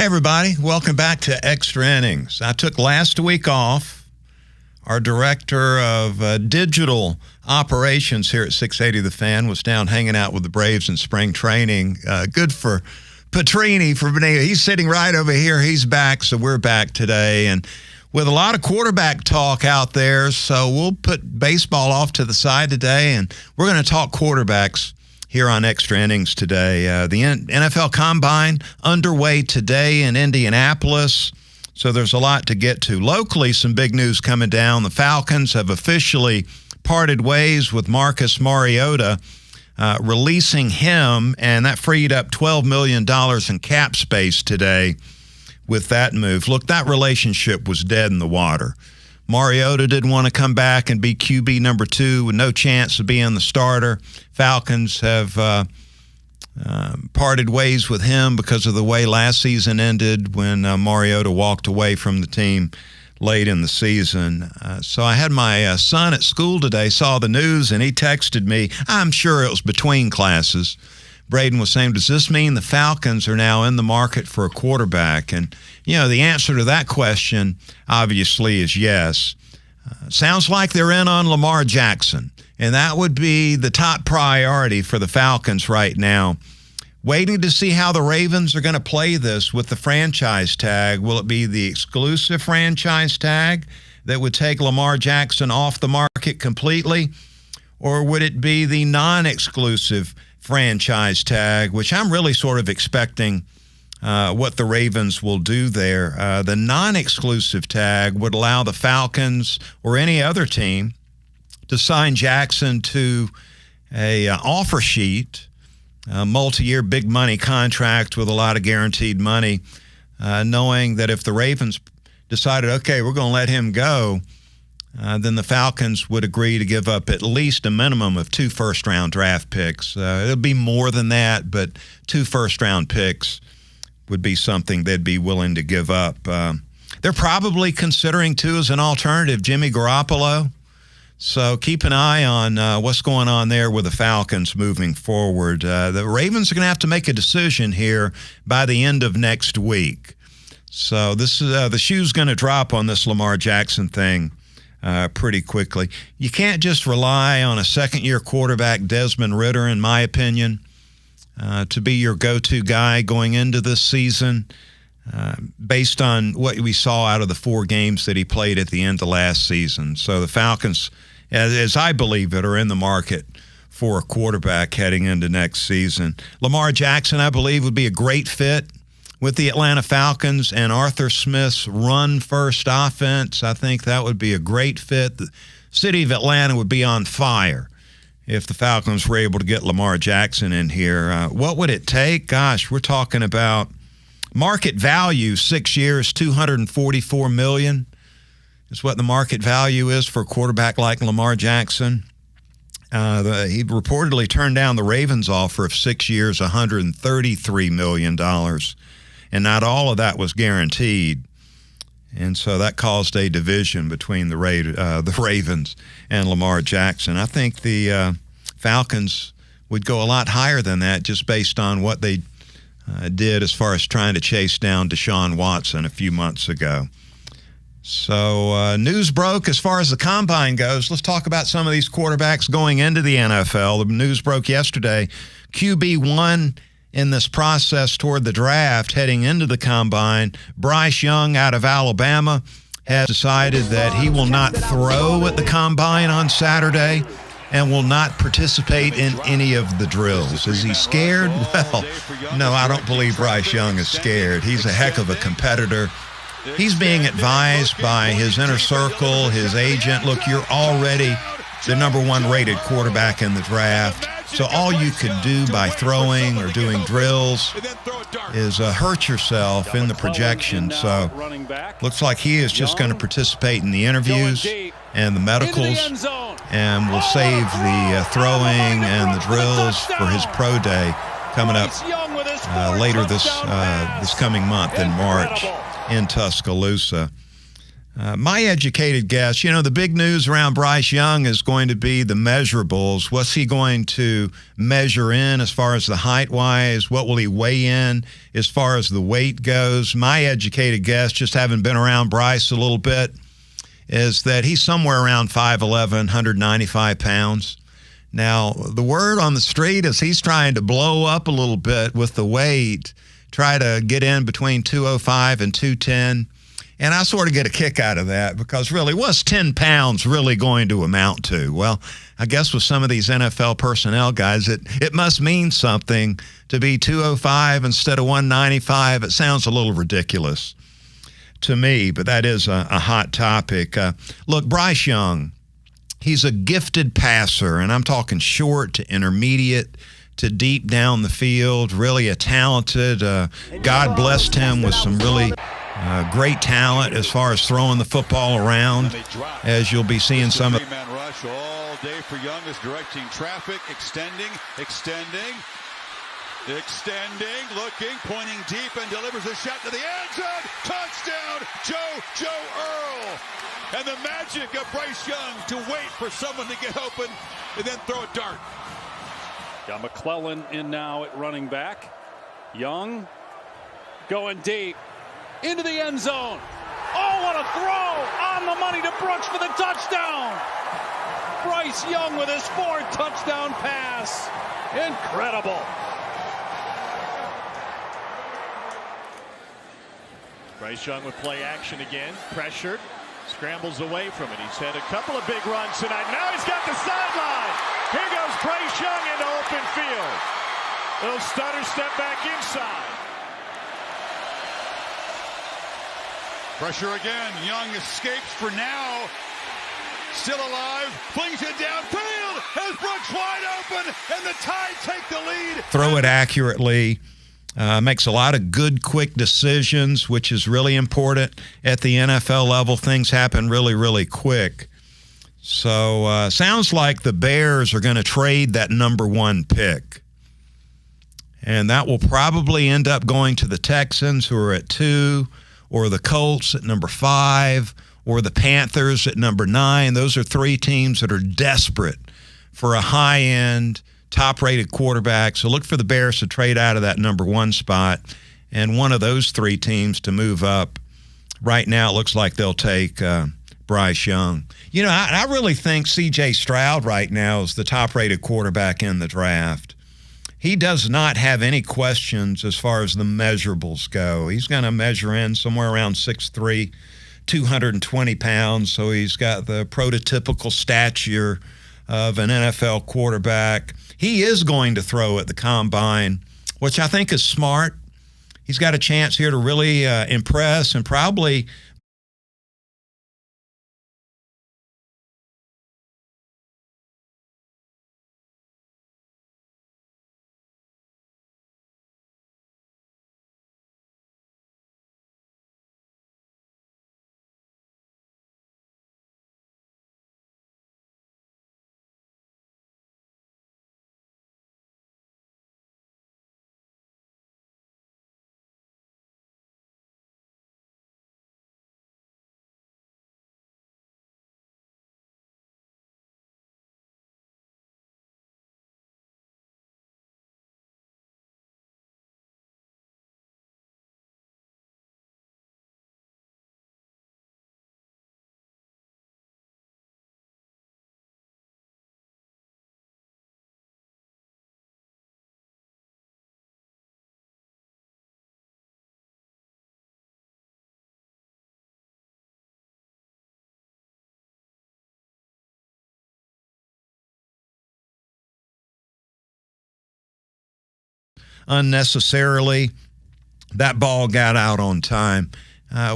Hey, everybody. Welcome back to Extra Innings. I took last week off. Our director of digital operations here at 680 The Fan was down hanging out with the Braves in spring training. Good for Petrini. He's sitting right over here. He's back, so we're back today. And with a lot of quarterback talk out there, so we'll put baseball off to the side today, and we're going to talk quarterbacks here on Extra Innings today. The NFL Combine underway today in Indianapolis, so there's a lot to get to. Locally, some big news coming down. The Falcons have officially parted ways with Marcus Mariota, releasing him, and that freed up $12 million in cap space today with that move. Look, that relationship was dead in the water. Mariota didn't want to come back and be QB number 2 with no chance of being the starter. Falcons have parted ways with him because of the way last season ended when Mariota walked away from the team late in the season. So I had my son at school today, saw the news, and he texted me. I'm sure it was between classes. Braden was saying, does this mean the Falcons are now in the market for a quarterback? And, you know, the answer to that question, obviously, is yes. Sounds like they're in on Lamar Jackson, and that would be the top priority for the Falcons right now. Waiting to see how the Ravens are going to play this with the franchise tag. Will it be the exclusive franchise tag that would take Lamar Jackson off the market completely? Or would it be the non-exclusive franchise tag, which I'm really sort of expecting what the Ravens will do there. The non-exclusive tag would allow the Falcons or any other team to sign Jackson to a offer sheet, a multi-year big money contract with a lot of guaranteed money, knowing that if the Ravens decided, okay, we're going to let him go, then the Falcons would agree to give up at least a minimum of 2 first-round draft picks. It'll be more than that, but 2 first-round picks would be something they'd be willing to give up. They're probably considering, too, as an alternative, Jimmy Garoppolo. So keep an eye on what's going on there with the Falcons moving forward. The Ravens are going to have to make a decision here by the end of next week. So this is the shoe's going to drop on this Lamar Jackson thing pretty quickly. You can't just rely on a second-year quarterback, Desmond Ridder, in my opinion, to be your go-to guy going into this season based on what we saw out of the 4 games that he played at the end of last season. So the Falcons, as I believe it, are in the market for a quarterback heading into next season. Lamar Jackson, I believe, would be a great fit with the Atlanta Falcons and Arthur Smith's run-first offense. I think that would be a great fit. The city of Atlanta would be on fire if the Falcons were able to get Lamar Jackson in here. What would it take? Gosh, we're talking about market value, 6 years, $244 million is what the market value is for a quarterback like Lamar Jackson. He reportedly turned down the Ravens' offer of 6 years, $133 million. And not all of that was guaranteed. And so that caused a division between the Ravens and Lamar Jackson. I think the Falcons would go a lot higher than that just based on what they did as far as trying to chase down Deshaun Watson a few months ago. So news broke as far as the Combine goes. Let's talk about some of these quarterbacks going into the NFL. The news broke yesterday. QB1 in this process toward the draft heading into the Combine, Bryce Young out of Alabama has decided that he will not throw at the Combine on Saturday and will not participate in any of the drills. Is he scared? Well, no, I don't believe Bryce Young is scared. He's a heck of a competitor. He's being advised by his inner circle, his agent. Look, you're already the number 1 rated quarterback in the draft. So all you could do by throwing or doing drills is hurt yourself in the projection. So looks like he is just going to participate in the interviews and the medicals, and will save the throwing and the drills for his pro day coming up later this coming month in March in Tuscaloosa. My educated guess, the big news around Bryce Young is going to be the measurables. What's he going to measure in as far as the height-wise? What will he weigh in as far as the weight goes? My educated guess, just having been around Bryce a little bit, is that he's somewhere around 5'11", 195 pounds. Now, the word on the street is he's trying to blow up a little bit with the weight, try to get in between 205 and 210. And I sort of get a kick out of that because really, what's 10 pounds really going to amount to? Well, I guess with some of these NFL personnel guys, it must mean something to be 205 instead of 195. It sounds a little ridiculous to me, but that is a hot topic. Look, Bryce Young, he's a gifted passer, and I'm talking short to intermediate to deep down the field, really a talented, God blessed him with some really great talent as far as throwing the football around, as you'll be seeing some of. Man rush all day for Young is directing traffic, extending, looking, pointing deep, and delivers a shot to the end zone. Touchdown, Joe Earl. And the magic of Bryce Young to wait for someone to get open and then throw a dart. Got McClellan in now at running back. Young going deep into the end zone. Oh, what a throw! On the money to Brooks for the touchdown! Bryce Young with his 4th touchdown pass. Incredible. Bryce Young with play action again. Pressured. Scrambles away from it. He's had a couple of big runs tonight. Now he's got the sideline. Here goes Bryce Young into open field. Little stutter step back inside. Pressure again. Young escapes for now. Still alive. Flings it downfield. Has Brooks wide open. And the Tide take the lead. Throw it accurately. Makes a lot of good, quick decisions, which is really important at the NFL level. Things happen really, really quick. So sounds like the Bears are going to trade that number 1 pick. And that will probably end up going to the Texans, who are at 2, or the Colts at number 5, or the Panthers at number 9. Those are 3 teams that are desperate for a high-end, top-rated quarterback. So look for the Bears to trade out of that number 1 spot, and one of those 3 teams to move up. Right now it looks like they'll take Bryce Young. I really think C.J. Stroud right now is the top-rated quarterback in the draft. He does not have any questions as far as the measurables go. He's going to measure in somewhere around 6'3", 220 pounds, so he's got the prototypical stature of an NFL quarterback. He is going to throw at the combine, which I think is smart. He's got a chance here to really impress and probably unnecessarily. That ball got out on time.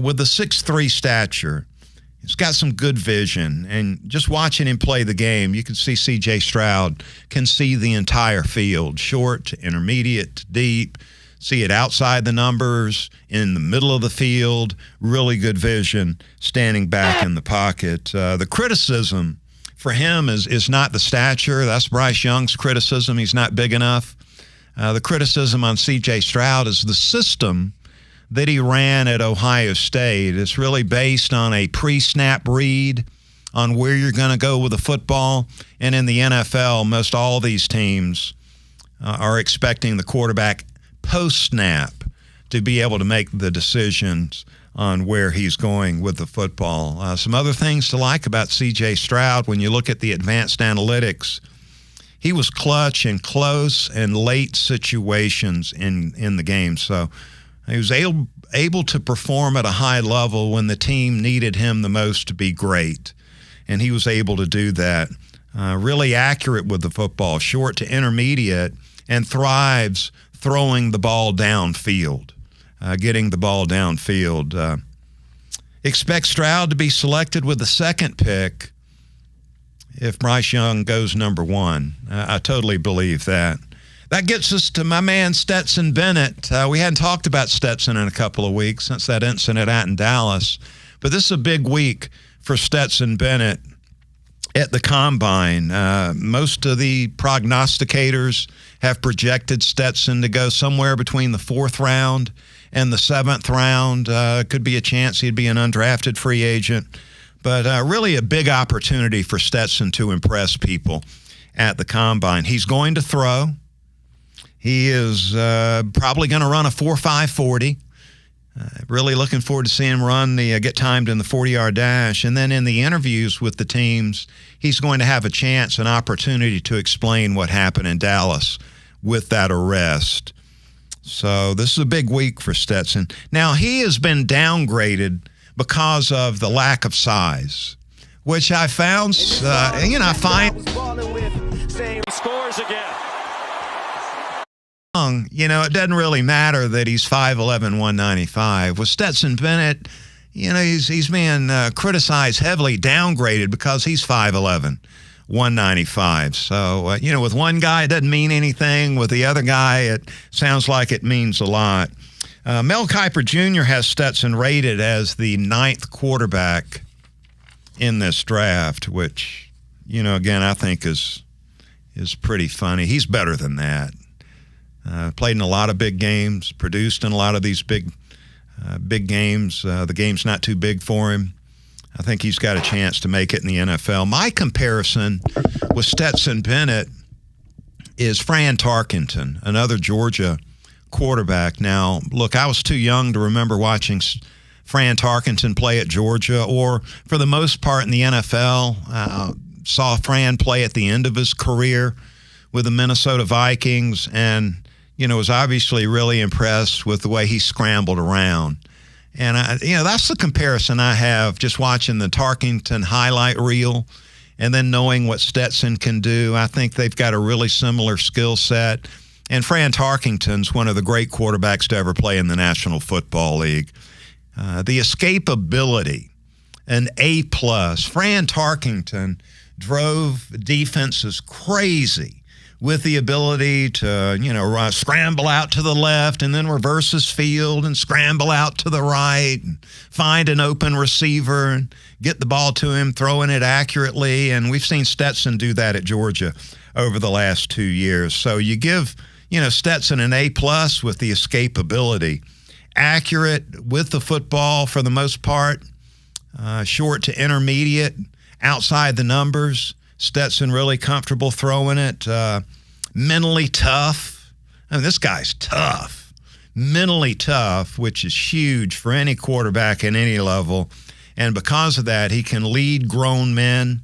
With the 6'3" stature, he's got some good vision. And just watching him play the game, you can see C.J. Stroud can see the entire field, short to intermediate to deep, see it outside the numbers, in the middle of the field, really good vision, standing back in the pocket. The criticism for him is not the stature. That's Bryce Young's criticism. He's not big enough. The criticism on C.J. Stroud is the system that he ran at Ohio State. It's really based on a pre-snap read on where you're going to go with the football. And in the NFL, most all these teams are expecting the quarterback post-snap to be able to make the decisions on where he's going with the football. Some other things to like about C.J. Stroud, when you look at the advanced analytics, he was clutch in close and late situations in the game. So he was able to perform at a high level when the team needed him the most to be great. And he was able to do that. Really accurate with the football, short to intermediate, and thrives throwing the ball downfield, getting the ball downfield. Expect Stroud to be selected with the second pick if Bryce Young goes number one. I totally believe that. That gets us to my man Stetson Bennett. We hadn't talked about Stetson in a couple of weeks since that incident out in Dallas. But this is a big week for Stetson Bennett at the Combine. Most of the prognosticators have projected Stetson to go somewhere between the 4th round and the 7th round. Could be a chance he'd be an undrafted free agent. But really a big opportunity for Stetson to impress people at the Combine. He's going to throw. He is probably going to run a 4.5 40. Really looking forward to seeing him run get timed in the 40-yard dash. And then in the interviews with the teams, he's going to have a chance, an opportunity to explain what happened in Dallas with that arrest. So this is a big week for Stetson. Now, he has been downgraded because of the lack of size, which I found, I find. He scores again. It doesn't really matter that he's 5'11", 195. With Stetson Bennett, he's being criticized heavily, downgraded because he's 5'11", 195. So, with one guy, it doesn't mean anything. With the other guy, it sounds like it means a lot. Mel Kiper Jr. has Stetson rated as the 9th quarterback in this draft, which, again, I think is pretty funny. He's better than that. Played in a lot of big games, produced in a lot of these big games. The game's not too big for him. I think he's got a chance to make it in the NFL. My comparison with Stetson Bennett is Fran Tarkenton, another Georgia quarterback. Now, look, I was too young to remember watching Fran Tarkenton play at Georgia, or for the most part in the NFL. Saw Fran play at the end of his career with the Minnesota Vikings, and was obviously really impressed with the way he scrambled around. And that's the comparison I have, just watching the Tarkenton highlight reel and then knowing what Stetson can do. I think they've got a really similar skill set. And Fran Tarkenton's one of the great quarterbacks to ever play in the National Football League. The escapability, an A+. Fran Tarkenton drove defenses crazy with the ability to, scramble out to the left and then reverse his field and scramble out to the right and find an open receiver and get the ball to him, throwing it accurately. And we've seen Stetson do that at Georgia over the last 2 years. So you give, Stetson an A+ with the escapability. Accurate with the football for the most part, short to intermediate, outside the numbers. Stetson really comfortable throwing it. Mentally tough. This guy's tough. Mentally tough, which is huge for any quarterback at any level. And because of that, he can lead grown men.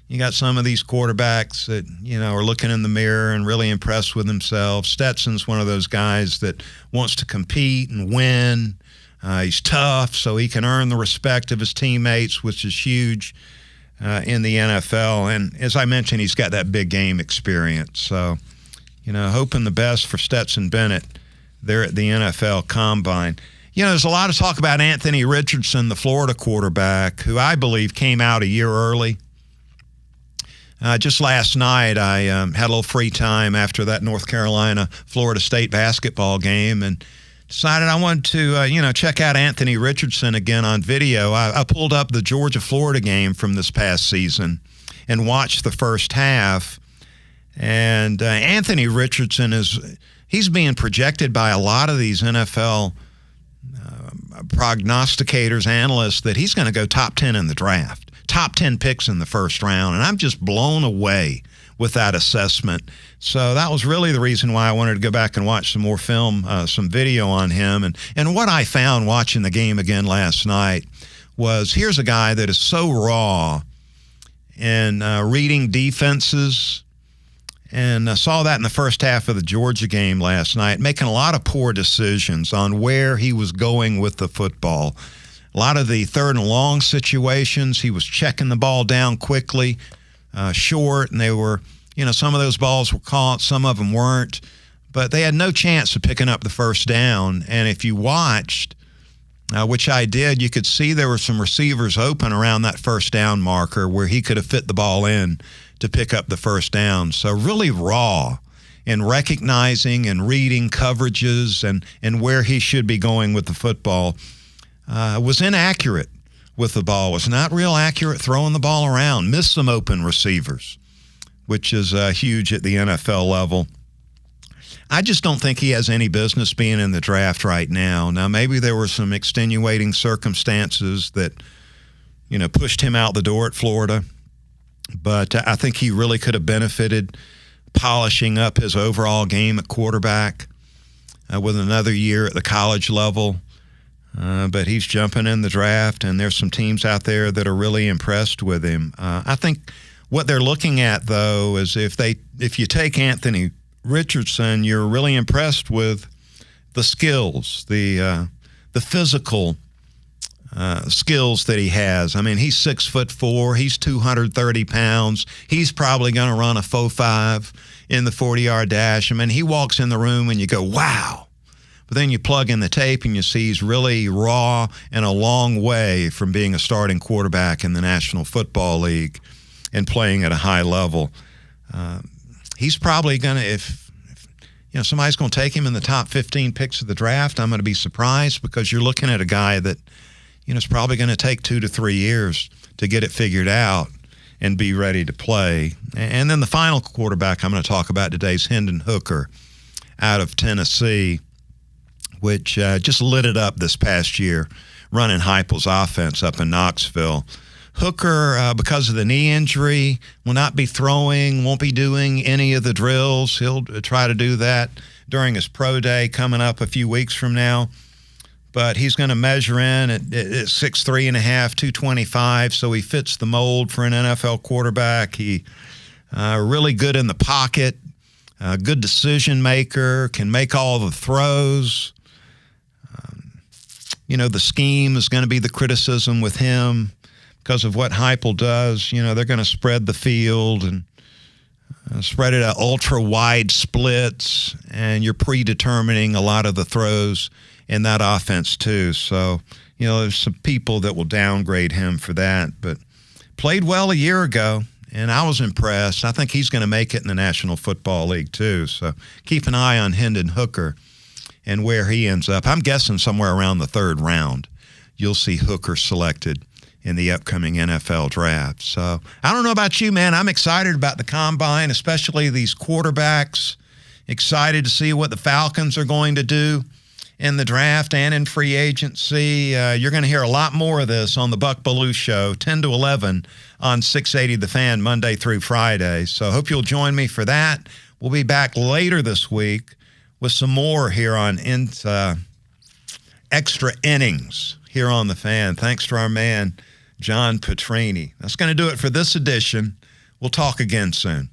You got some of these quarterbacks that, are looking in the mirror and really impressed with themselves. Stetson's one of those guys that wants to compete and win. He's tough, so he can earn the respect of his teammates, which is huge in the NFL. And as I mentioned, he's got that big game experience. So, hoping the best for Stetson Bennett there at the NFL Combine. There's a lot of talk about Anthony Richardson, the Florida quarterback, who I believe came out a year early. Just last night, I had a little free time after that North Carolina-Florida State basketball game and decided I wanted to, check out Anthony Richardson again on video. I pulled up the Georgia-Florida game from this past season and watched the first half. And Anthony Richardson he's being projected by a lot of these NFL prognosticators, analysts, that he's going to go top 10 in the draft, top 10 picks in the first round. And I'm just blown away with that assessment. So that was really the reason why I wanted to go back and watch some more film, some video on him. And what I found watching the game again last night was, here's a guy that is so raw in reading defenses. And I saw that in the first half of the Georgia game last night, making a lot of poor decisions on where he was going with the football. A lot of the third and long situations, he was checking the ball down quickly, short, and they were, some of those balls were caught, some of them weren't, but they had no chance of picking up the first down. And if you watched, which I did, you could see there were some receivers open around that first down marker where he could have fit the ball in to pick up the first down. So really raw in recognizing and reading coverages and where he should be going with the football. Was inaccurate with the ball, was not real accurate throwing the ball around, missed some open receivers, which is huge at the NFL level. I just don't think he has any business being in the draft right now. Now, maybe there were some extenuating circumstances that, pushed him out the door at Florida. But I think he really could have benefited polishing up his overall game at quarterback with another year at the college level. But he's jumping in the draft, and there's some teams out there that are really impressed with him. I think what they're looking at, though, is if you take Anthony Richardson, you're really impressed with the skills, the physical skills that he has. I mean, he's 6'4", he's 230 pounds. He's probably going to run a 4.5 in the 40-yard dash. I mean, he walks in the room and you go, wow. But then you plug in the tape and you see he's really raw and a long way from being a starting quarterback in the National Football League and playing at a high level. He's probably going to, if somebody's going to take him in the top 15 picks of the draft, I'm going to be surprised, because you're looking at a guy that it's probably going to take 2 to 3 years to get it figured out and be ready to play. And then the final quarterback I'm going to talk about today is Hendon Hooker out of Tennessee, which just lit it up this past year, running Heupel's offense up in Knoxville. Hooker, because of the knee injury, will not be throwing, won't be doing any of the drills. He'll try to do that during his pro day coming up a few weeks from now. But he's going to measure in at 6'3.5", 225, so he fits the mold for an NFL quarterback. He really good in the pocket, good decision maker, can make all the throws. The scheme is going to be the criticism with him because of what Heupel does. They're going to spread the field and spread it at ultra-wide splits, and you're predetermining a lot of the throws in that offense too. So, there's some people that will downgrade him for that, but played well a year ago, and I was impressed. I think he's going to make it in the National Football League too. So keep an eye on Hendon Hooker and where he ends up. I'm guessing somewhere around the third round, you'll see Hooker selected in the upcoming NFL draft. So I don't know about you, man. I'm excited about the combine, especially these quarterbacks. Excited to see what the Falcons are going to do in the draft and in free agency. You're going to hear a lot more of this on the Buck Belue Show, 10 to 11 on 680 The Fan, Monday through Friday. So I hope you'll join me for that. We'll be back later this week with some more here on Extra Innings here on The Fan. Thanks to our man, John Petrini. That's going to do it for this edition. We'll talk again soon.